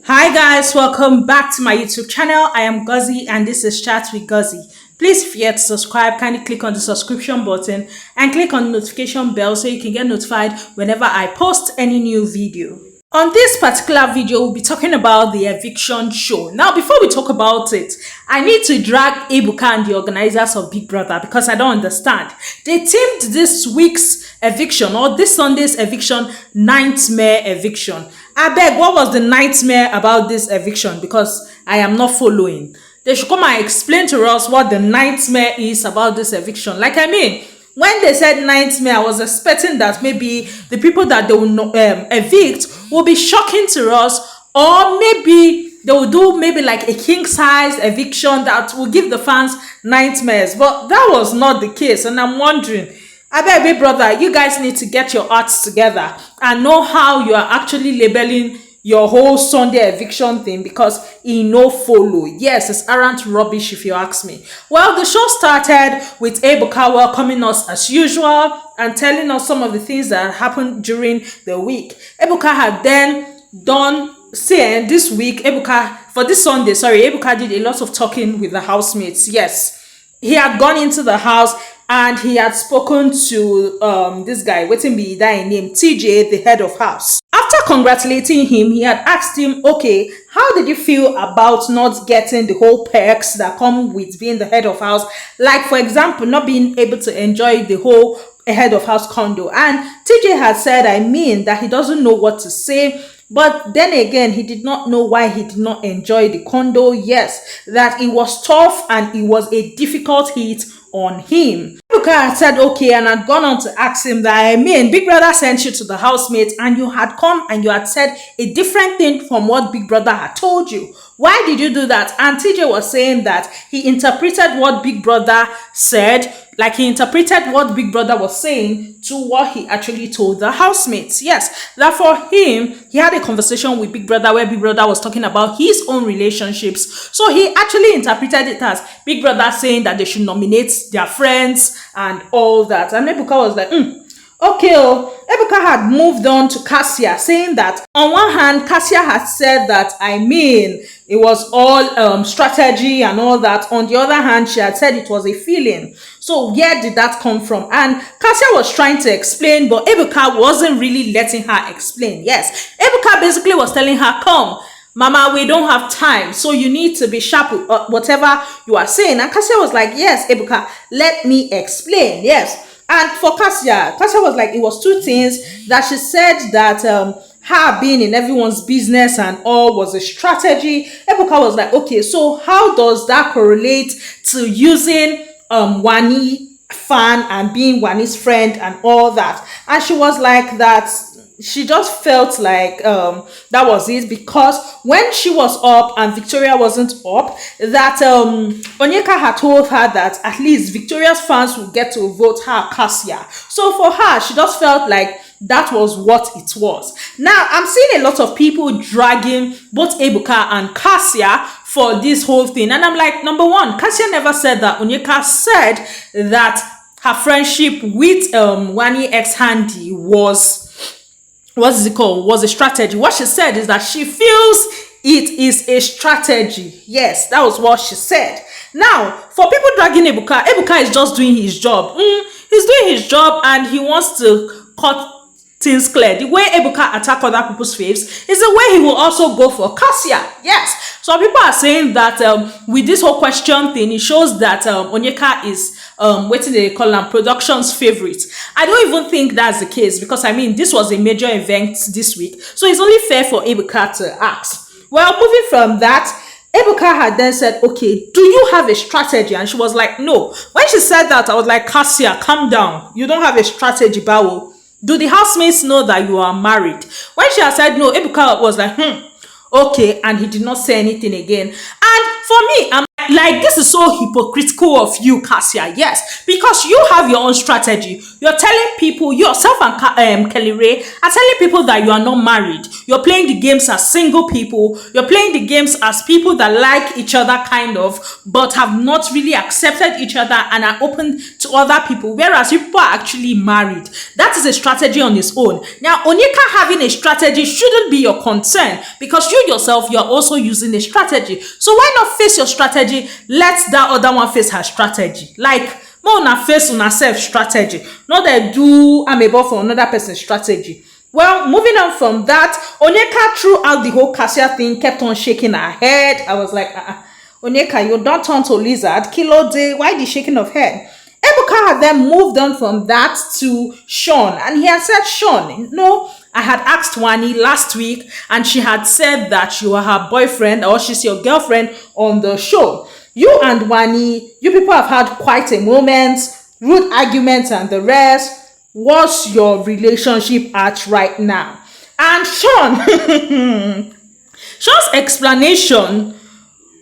Hi guys, welcome back to my YouTube channel. I am Guzzy and this is Chat with Guzzy. Please if you're yet to subscribe, kindly click on the subscription button and click on the notification bell so you can get notified whenever I post any new video. On this particular video, we'll be talking about the eviction show. Now, before we talk about it, I need to drag Ebuka and the organizers of Big Brother because I don't understand. They teamed this week's eviction or this Sunday's eviction nightmare eviction. I beg, what was the nightmare about this eviction? Because I am not following. They should come and explain to us what the nightmare is about this eviction. When they said nightmare, I was expecting that maybe the people that they will evict will be shocking to us, or maybe they will do maybe like a king size eviction that will give the fans nightmares. But that was not the case, and I'm wondering, I beg, big brother, you guys need to get your arts together and know how you are actually labeling your whole Sunday eviction thing, because he no follow. Yes, it's arrant rubbish if you ask me. Well, the show started with Ebuka welcoming us as usual and telling us some of the things that happened during the week. Ebuka had then done, this week, for this Sunday, Ebuka did a lot of talking with the housemates. Yes, he had gone into the house and he had spoken to this guy, waiting be that name, TJ, the head of house. After congratulating him, he had asked him, okay, how did you feel about not getting the whole perks that come with being the head of house? Like, for example, not being able to enjoy the whole head of house condo. And TJ had said, that he doesn't know what to say. But then again, he did not know why he did not enjoy the condo. Yes, that it was tough and it was a difficult hit on him. Ebuka had said okay and had gone on to ask him that, Big Brother sent you to the housemate and you had come and you had said a different thing from what Big Brother had told you. Why did you do that? And TJ was saying that he interpreted what Big Brother said, like he interpreted what Big Brother was saying to what he actually told the housemates. Yes, that for him, he had a conversation with Big Brother where Big Brother was talking about his own relationships. So he actually interpreted it as Big Brother saying that they should nominate their friends and all that. And Ebuka was like, okay. Ebuka had moved on to Kassia, saying that on one hand, Kassia had said that, it was all strategy and all that. On the other hand, she had said it was a feeling. So where did that come from? And Kassia was trying to explain, but Ebuka wasn't really letting her explain. Yes, Ebuka basically was telling her, come, Mama, we don't have time, so you need to be sharp with whatever you are saying. And Kassia was like, yes, Ebuka, let me explain. Yes. And for Kassia was like, it was two things that she said that her being in everyone's business and all was a strategy. Ebuka was like, okay, so how does that correlate to using Wanni fan and being Wanni's friend and all that? And she was like that. She just felt like that was it, because when she was up and Victoria wasn't up, that Onyeka had told her that at least Victoria's fans would get to vote her Kassia. So for her, she just felt like that was what it was. Now, I'm seeing a lot of people dragging both Ebuka and Kassia for this whole thing. And I'm like, number one, Kassia never said that. Onyeka said that her friendship with Wanni ex-Handy was a strategy. What she said is that she feels it is a strategy. Yes, that was what she said. Now, for people dragging Ebuka is just doing his job. He's doing his job and he wants to cut things clear. The way Ebuka attack other people's faves is the way he will also go for Kassia. Yes. So people are saying that with this whole question thing, it shows that Onyeka is what do they call them, production's favorite. I don't even think that's the case, because this was a major event this week, so it's only fair for Ebuka to ask. Well, moving from that, Ebuka had then said, okay, do you have a strategy? And she was like, no. When she said that, I was like, Kassia, calm down. You don't have a strategy, Bawo. Do the housemates know that you are married? When she had said no, Ebuka was like, okay, and he did not say anything again. And for me, I'm like this is so hypocritical of you, Kassia. Yes, because you have your own strategy. You're telling people, yourself and Kelly Ray are telling people that you are not married. You're playing the games as single people. You're playing the games as people that like each other, kind of, but have not really accepted each other and are open to other people. Whereas you people are actually married. That is a strategy on its own. Now, Onyeka having a strategy shouldn't be your concern because you yourself, you're also using a strategy. So why not face your strategy? Let that other one face her strategy. Like, more on face on herself strategy. Not that do I'm able for another person's strategy. Well, moving on from that, Onyeka throughout the whole Kassia thing kept on shaking her head. I was like, Onyeka, you don't turn to lizard. Kilo day, why the shaking of head? Ebuka had then moved on from that to Shaun, and he had said, Shaun, no, I had asked Wanni last week, and she had said that you are her boyfriend or she's your girlfriend on the show. You and Wanni, you people have had quite a moment, rude arguments and the rest. What's your relationship at right now? And Shaun, Shaun's explanation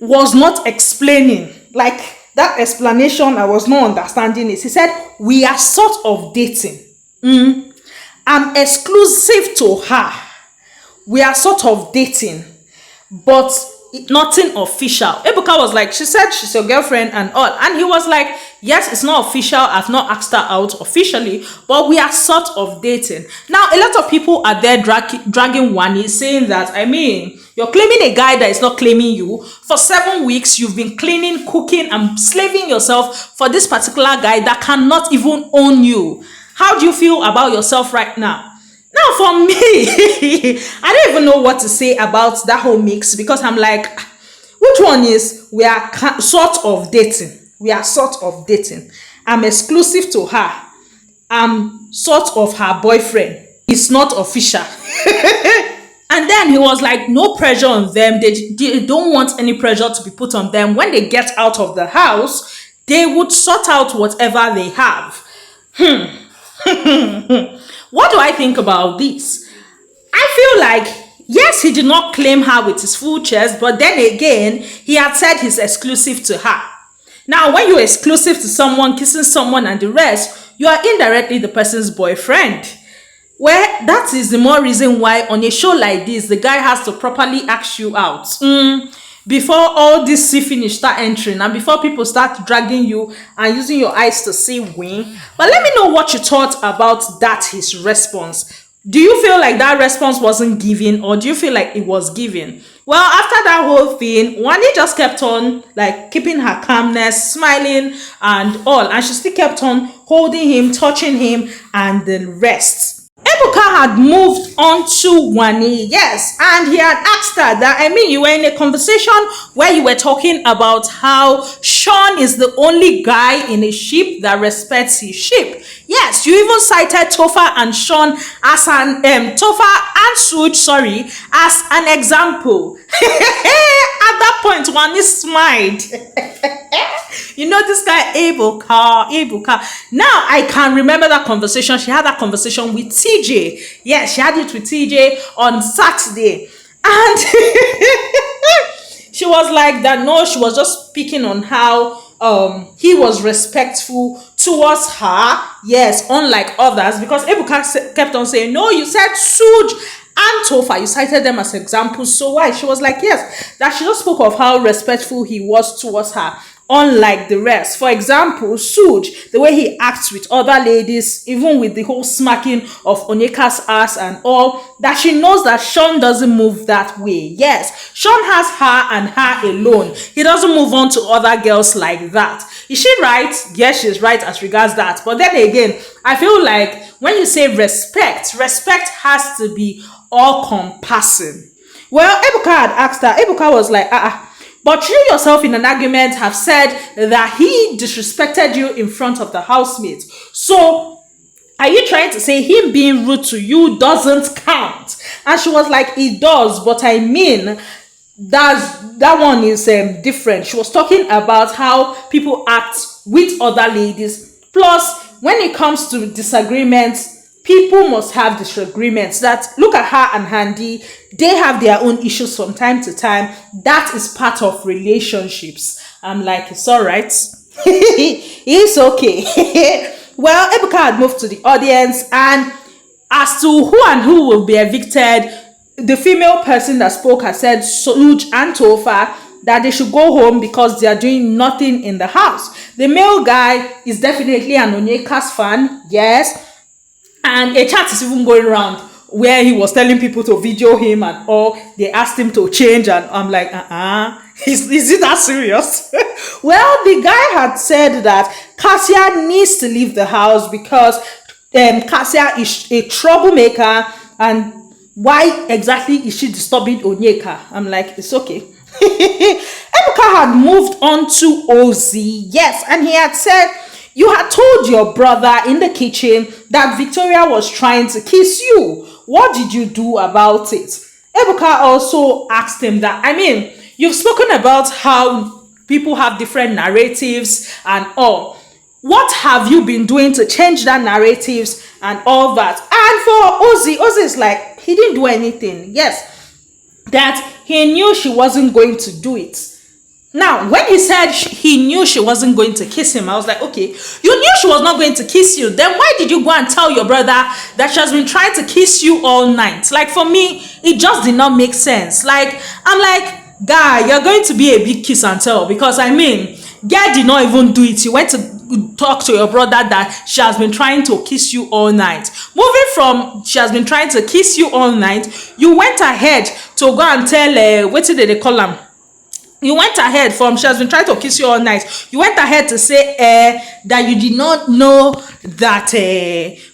was not explaining. Like, that explanation, I was not understanding it. He said, we are sort of dating. I'm exclusive to her. We are sort of dating, but nothing official. Ebuka was like, she said she's your girlfriend and all. And he was like, yes, it's not official. I've not asked her out officially, but we are sort of dating. Now, a lot of people are there dragging Wanni, saying that, I mean, you're claiming a guy that is not claiming you. For 7 weeks, you've been cleaning, cooking, and slaving yourself for this particular guy that cannot even own you. How do you feel about yourself right now? Now, for me, I don't even know what to say about that whole mix because I'm like, which one is we are sort of dating? We are sort of dating. I'm exclusive to her. I'm sort of her boyfriend. It's not official. And then he was like, no pressure on them. They don't want any pressure to be put on them. When they get out of the house, they would sort out whatever they have. What do I think about this? I feel like, yes, he did not claim her with his full chest, but then again, he had said he's exclusive to her. Now, when you're exclusive to someone, kissing someone and the rest, you are indirectly the person's boyfriend. Well, that is the more reason why on a show like this, the guy has to properly ask you out. Before all this see finish start entering and before people start dragging you and using your eyes to see win. But let me know what you thought about that, his response. Do you feel like that response wasn't given or do you feel like it was given? Well, after that whole thing, Wanni just kept on like keeping her calmness, smiling and all. And she still kept on holding him, touching him and the rest. Ebuka had moved on to Wanni, yes, and he had asked her that, I mean, you were in a conversation where you were talking about how Shaun is the only guy in a ship that respects his ship. Yes, you even cited Topher and Shaun as an, Topher and Suj, sorry, as an example. At that point, Wanni smiled. You know this guy, Ebuka. Now, I can remember that conversation. She had that conversation with TJ. Yes, she had it with TJ on Saturday. And she was like that, no, she was just speaking on how he was respectful towards her. Yes, unlike others. Because Ebuka kept on saying, no, you said Suj and Topher, you cited them as examples. So why? She was like, yes, that she just spoke of how respectful he was towards her, unlike the rest. For example, Suj, the way he acts with other ladies, even with the whole smacking of Onyeka's ass and all, that she knows that Shaun doesn't move that way. Yes, Shaun has her and her alone. He doesn't move on to other girls like that. Is she right? Yes, she's right as regards that. But then again, I feel like when you say respect has to be all-compassing. Well, Ebuka had asked her. Ebuka was like, but you yourself in an argument have said that he disrespected you in front of the housemate. So, are you trying to say him being rude to you doesn't count? And she was like, it does, but I mean, that one is different. She was talking about how people act with other ladies. Plus, when it comes to disagreements, people must have disagreements. That look at her and Handy, they have their own issues from time to time. That is part of relationships. I'm like, it's all right. It's okay. Well, Ebuka had moved to the audience, and as to who and who will be evicted, the female person that spoke has said Suj and Tofa that they should go home because they are doing nothing in the house. The male guy is definitely an Onyeka's fan, yes, and a chat is even going around where he was telling people to video him and all. They asked him to change, and I'm like, is it that serious? Well, the guy had said that Kassia needs to leave the house because Kassia is a troublemaker, and why exactly is she disturbing Onyeka? I'm like, it's okay. Ebuka had moved on to Ozee, yes, and he had said, you had told your brother in the kitchen that Victoria was trying to kiss you. What did you do about it? Ebuka also asked him that, I mean, you've spoken about how people have different narratives and all. What have you been doing to change that narratives and all that? And for Ozee is like, he didn't do anything. Yes, that he knew she wasn't going to do it. Now, when he said he knew she wasn't going to kiss him, I was like, okay, you knew she was not going to kiss you. Then why did you go and tell your brother that she has been trying to kiss you all night? Like, for me, it just did not make sense. Like, I'm like, guy, you're going to be a big kiss and tell, because I mean, guy did not even do it. You went to talk to your brother that she has been trying to kiss you all night. Moving from she has been trying to kiss you all night, you went ahead to go and tell what did they call him? You went ahead from she has been trying to kiss you all night. You went ahead to say that you did not know that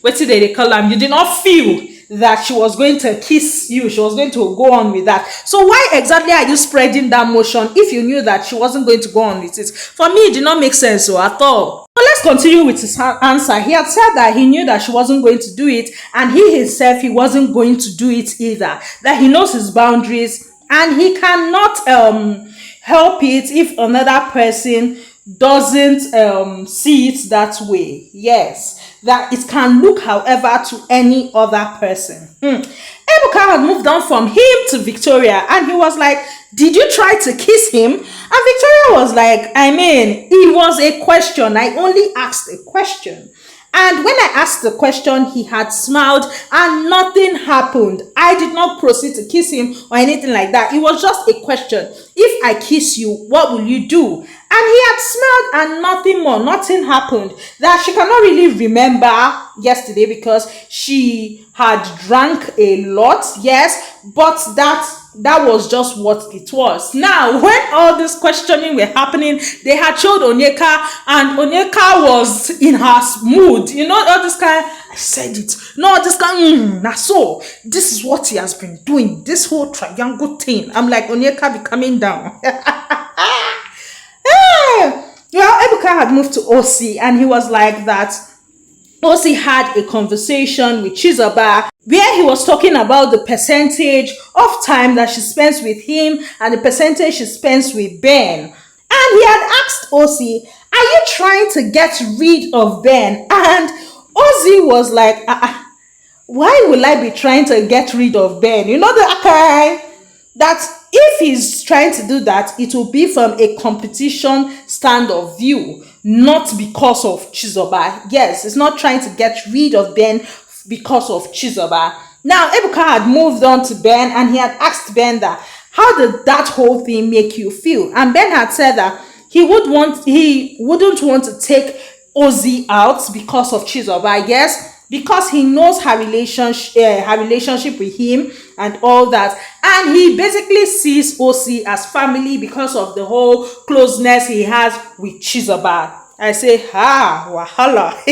what did they call him? You did not feel that she was going to kiss you. She was going to go on with that. So why exactly are you spreading that motion if you knew that she wasn't going to go on with it? For me, it did not make sense at all. So let's continue with his answer. He had said that he knew that she wasn't going to do it, and he himself, he wasn't going to do it either. That he knows his boundaries, and he cannot help it if another person doesn't see it that way. Yes, that it can look however to any other person. Ebuka had moved on from him to Victoria, and he was like, did you try to kiss him? And Victoria was like, I mean, it was a question. I only asked a question. And when I asked the question, he had smiled and nothing happened. I did not proceed to kiss him or anything like that. It was just a question. If I kiss you, what will you do? And he had smiled and nothing more. Nothing happened. That she cannot really remember yesterday because she had drank a lot. Yes, but that was just what it was. Now, when all this questioning were happening, they had showed Onyeka, and Onyeka was in her mood. You know, all this kind, I said it. No, this kind, so this is what he has been doing. This whole triangle thing. I'm like, Onyeka, be coming down. Well, Ebuka had moved to Ocee, and he was like that. Ocee had a conversation with Chizoba where he was talking about the percentage of time that she spends with him and the percentage she spends with Ben. And he had asked Ocee, are you trying to get rid of Ben? And Ocee was like, why will I be trying to get rid of Ben? You know the guy that if he's trying to do that, it will be from a competition stand of view, not because of Chizoba. Yes, it's not trying to get rid of Ben because of Chizoba. Now, Ebuka had moved on to Ben, and he had asked Ben that, how did that whole thing make you feel? And Ben had said that he wouldn't want to take Ocee out because of Chizoba. Yes, because he knows her relationship with him and all that. And he basically sees Ocee as family because of the whole closeness he has with Chizoba. I say, wahala.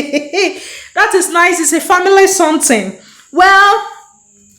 That is nice. It's a family something. Well,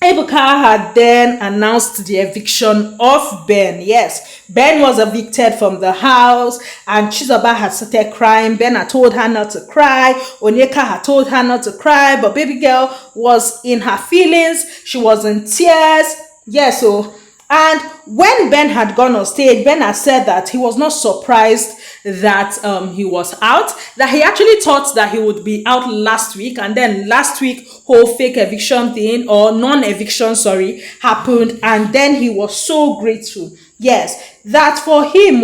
Ebuka had then announced the eviction of Ben. Yes, Ben was evicted from the house, and Chizoba had started crying. Ben had told her not to cry. Onyeka had told her not to cry, but baby girl was in her feelings. She was in tears. Yeah, so And when Ben had gone on stage, Ben had said that he was not surprised that he was out, that he actually thought that he would be out last week, and then last week whole fake eviction thing, or non-eviction, sorry, happened, and then he was so grateful. Yes, that for him,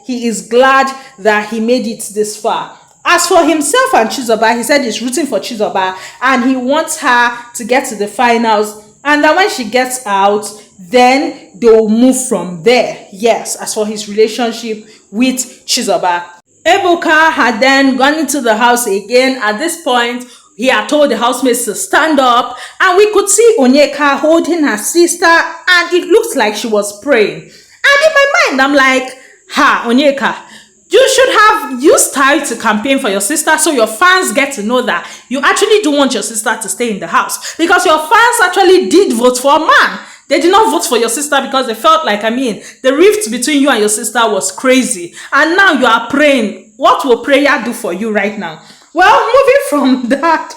he is glad that he made it this far. As for himself and Chizoba, he said he's rooting for Chizoba and he wants her to get to the finals, and that when she gets out, then they will move from there. Yes, as for his relationship with Chizoba. Ebuka had then gone into the house again. At this point, he had told the housemates to stand up, and we could see Onyeka holding her sister, and it looked like she was praying. And in my mind, I'm like, Onyeka, you should have used style to campaign for your sister, so your fans get to know that you actually do want your sister to stay in the house, because your fans actually did vote for a man. They did not vote for your sister because they felt like, the rift between you and your sister was crazy. And now you are praying. What will prayer do for you right now? Well, moving from that,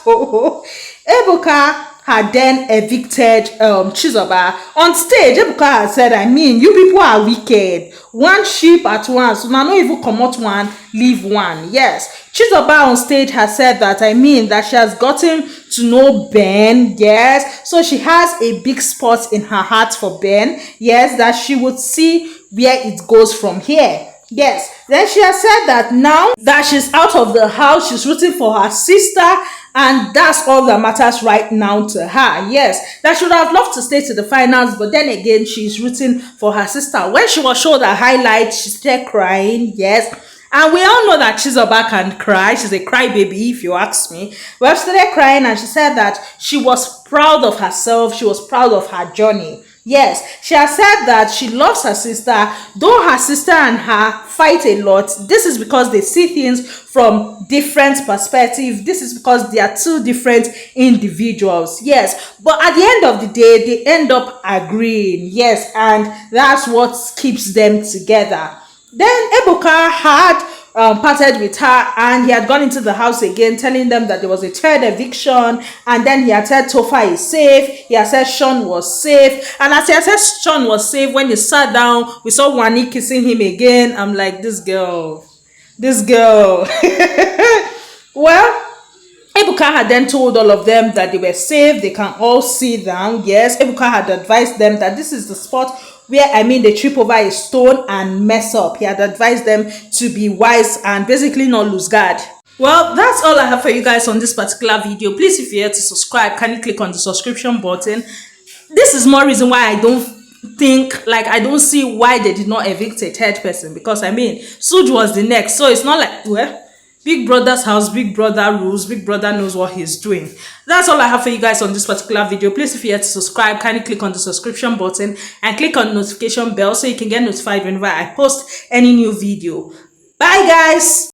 Ebuka had then evicted Chizoba. On stage, Ebuka had said, you people are wicked. One sheep at once. So now not even come out one, leave one. Yes. Chizoba on stage has said that, that she has gotten to know Ben. Yes. So she has a big spot in her heart for Ben. Yes. That she would see where it goes from here. Yes. Then she has said that now that she's out of the house, she's rooting for her sister, and that's all that matters right now to her. Yes, that she would have loved to stay to the finals, but then again, she's rooting for her sister. When she was showed her highlights, she started crying. Yes. And we all know that Chizoba can cry. She's a crybaby, if you ask me. Well, she started crying, and she said that she was proud of herself. She was proud of her journey. Yes, she has said that she loves her sister, though her sister and her fight a lot. This is because they see things from different perspectives. This is because they are two different individuals. Yes, but at the end of the day, they end up agreeing. Yes, and that's what keeps them together. Then Ebuka had parted with her, and he had gone into the house again, telling them that there was a third eviction, and then he had said Tofa is safe, he had said Shaun was safe, and as he had said Shaun was safe, when he sat down, we saw Wanni kissing him again. I'm like, this girl. Well, Ebuka had then told all of them that they were safe, they can all sit down. Yes, Ebuka had advised them that this is the spot where they trip over a stone and mess up. He had advised them to be wise and basically not lose guard. Well, that's all I have for you guys on this particular video. Please, if you're here to subscribe, can you click on the subscription button? This is more reason why I don't see why they did not evict a third person, because Suj was the next, so it's not like, well, Big Brother's house, Big Brother rules, Big Brother knows what he's doing. That's all I have for you guys on this particular video. Please, if you're here to subscribe, kindly click on the subscription button and click on the notification bell so you can get notified whenever I post any new video. Bye, guys!